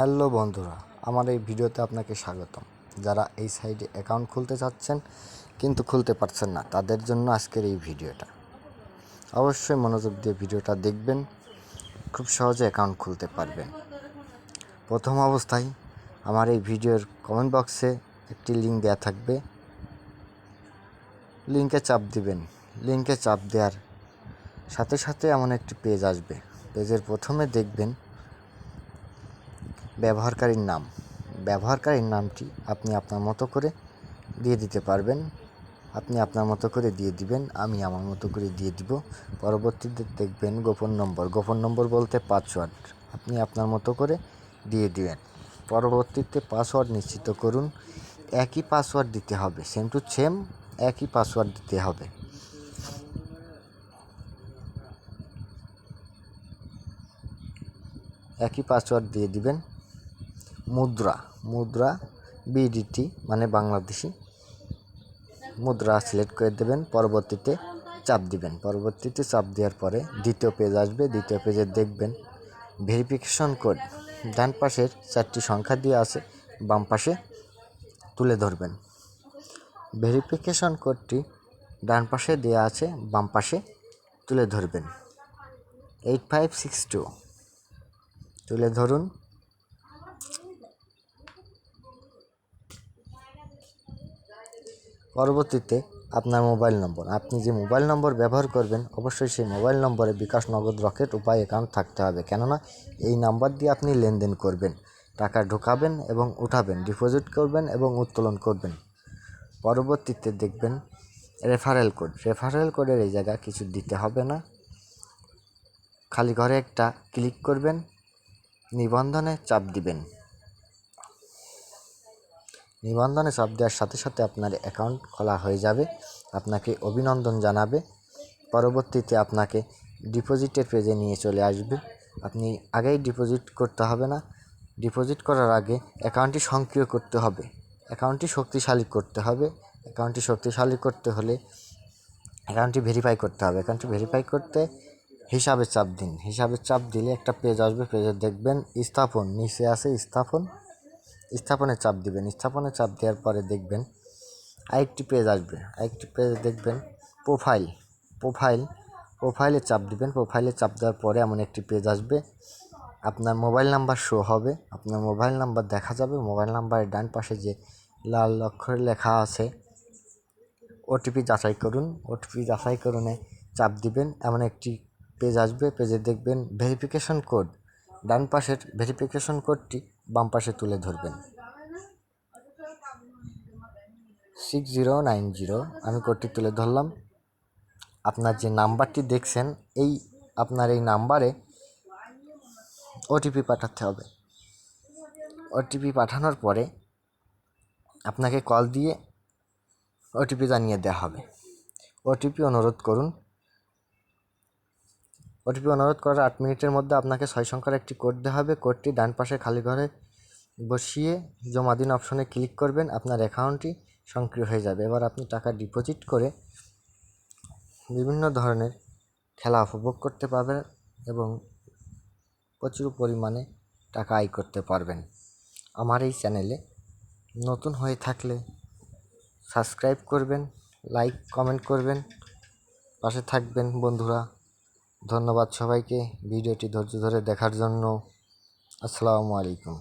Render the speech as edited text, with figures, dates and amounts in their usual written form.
Hello বন্ধুরা, আমার এই ভিডিওতে আপনাকে স্বাগতম। যারা এই সাইটে অ্যাকাউন্ট খুলতে চাচ্ছেন কিন্তু খুলতে পারছেন না, তাদের জন্য আজকের এই ভিডিওটা। অবশ্যই মনোযোগ দিয়ে ভিডিওটা দেখবেন, খুব সহজে অ্যাকাউন্ট খুলতে পারবেন। প্রথম অবস্থায় আমার এই ভিডিওর কমেন্ট বক্সে একটি লিঙ্ক দেওয়া থাকবে, লিঙ্কে চাপ দিবেন। লিঙ্কে চাপ দেওয়ার সাথে সাথে এমন একটি পেজ আসবে। পেজের প্রথমে দেখবেন ব্যবহারকারীর নামটি আপনি আপনার মতো করে দিয়ে দিতে পারবেন। আপনি আপনার মতো করে দিয়ে দিবেন, আমি আমার মতো করে দিয়ে দিব। পরবর্তীতে দেখবেন গোপন নম্বর বলতে পাসওয়ার্ড আপনি আপনার মতো করে দিয়ে দিবেন। পরবর্তীতে পাসওয়ার্ড নিশ্চিত করুন। একই পাসওয়ার্ড দিতে হবে, সেম টু সেম একই পাসওয়ার্ড দিতে হবে। একই পাসওয়ার্ড দিয়ে দিবেন। মুদ্রা বিডিটি মানে বাংলাদেশি মুদ্রা সিলেক্ট করে দেবেন। পরবর্তীতে চাপ দিবেন। পরবর্তীতে চাপ দেওয়ার পরে দ্বিতীয় পেজ আসবে। দ্বিতীয় পেজে দেখবেন ভেরিফিকেশন কোড ডান পাশের 4টি সংখ্যা দিয়ে আছে, বাম পাশে তুলে ধরবেন। ভেরিফিকেশন কোডটি ডান পাশে দেওয়া আছে, বাম পাশে তুলে ধরবেন। 8562 তুলে ধরুন। পরবর্তীতে আপনার মোবাইল নম্বর, আপনি যে মোবাইল নম্বর ব্যবহার করবেন অবশ্যই সেই মোবাইল নম্বরে বিকাশ, নগদ, রকেট উপায় অ্যাকাউন্ট থাকতে হবে। কেননা এই নাম্বার দিয়ে আপনি লেনদেন করবেন, টাকা ঢোকাবেন এবং উঠাবেন, ডিপোজিট করবেন এবং উত্তোলন করবেন। পরবর্তীতে দেখবেন রেফারেল কোডের এই জায়গায় কিছু দিতে হবে না, খালি ঘরে একটা ক্লিক করবেন, নিবন্ধনে চাপ দিবেন। নিবন্ধনে চাপ দেওয়ার সাথে সাথে আপনার অ্যাকাউন্ট খোলা হয়ে যাবে, আপনাকে অভিনন্দন জানাবে। পরবর্তীতে আপনাকে ডিপোজিটের পেজে নিয়ে চলে আসবে। আপনি আগেই ডিপোজিট করতে হবে না, ডিপোজিট করার আগে অ্যাকাউন্টটি সক্রিয় করতে হবে, অ্যাকাউন্টটি শক্তিশালী করতে হবে। অ্যাকাউন্টটি শক্তিশালী করতে হলে অ্যাকাউন্টটি ভেরিফাই করতে হবে। অ্যাকাউন্টটি ভেরিফাই করতে হিসাবে চাপ দিন। হিসাবে চাপ দিলে একটা পেজ আসবে, পেজে দেখবেন স্থাপন, নিচে আছে স্থাপনে চাপ দিবেন। স্থাপনে চাপ দেওয়ার পরে দেখবেন আরেকটি পেজ আসবে। আরেকটি পেজ দেখবেন প্রোফাইলে চাপ দিবেন। প্রোফাইলে চাপ দেওয়ার পরে এমন একটি পেজ আসবে, আপনার মোবাইল নাম্বার শো হবে, আপনার মোবাইল নাম্বার দেখা যাবে। মোবাইল নাম্বারের ডান পাশে যে লাল অক্ষরে লেখা আছে ওটিপি যাচাই করুন, ওটিপি যাচাই করুনে চাপ দিবেন। এমন একটি পেজ আসবে, পেজে দেখবেন ভেরিফিকেশন কোড, ডান পাশের ভেরিফিকেশন কোডটি বাম পাশে তুলে ধরবেন। 6090 আমি কোডটি তুলে ধরলাম। আপনার যে নাম্বারটি দেখছেন আপনার এই নাম্বারে ওটিপি পাঠাতে হবে। ওটিপি পাঠানোর পরে আপনাকে কল দিয়ে ওটিপি জানিয়ে দেওয়া হবে। ওটিপি অনুরোধ করার 8 মিনিটের মধ্যে আপনাকে 6 সংখ্যার একটি কোড দেওয়া হবে। কোডটি ডান পাশে খালি ঘরে বসিয়ে জমা দিন অপশনে ক্লিক করবেন, আপনার অ্যাকাউন্টটি সক্রিয় হয়ে যাবে। এবার আপনি টাকা ডিপোজিট করে বিভিন্ন ধরনের খেলা উপভোগ করতে পারবেন এবং প্রচুর পরিমাণে টাকা আয় করতে পারবেন। আমার এই চ্যানেলে নতুন হয়ে থাকলে সাবস্ক্রাইব করবেন, লাইক কমেন্ট করবেন, পাশে থাকবেন বন্ধুরা। ধন্যবাদ সবাইকে ভিডিওটি ধৈর্য ধরে দেখার জন্য। আসসালামু আলাইকুম।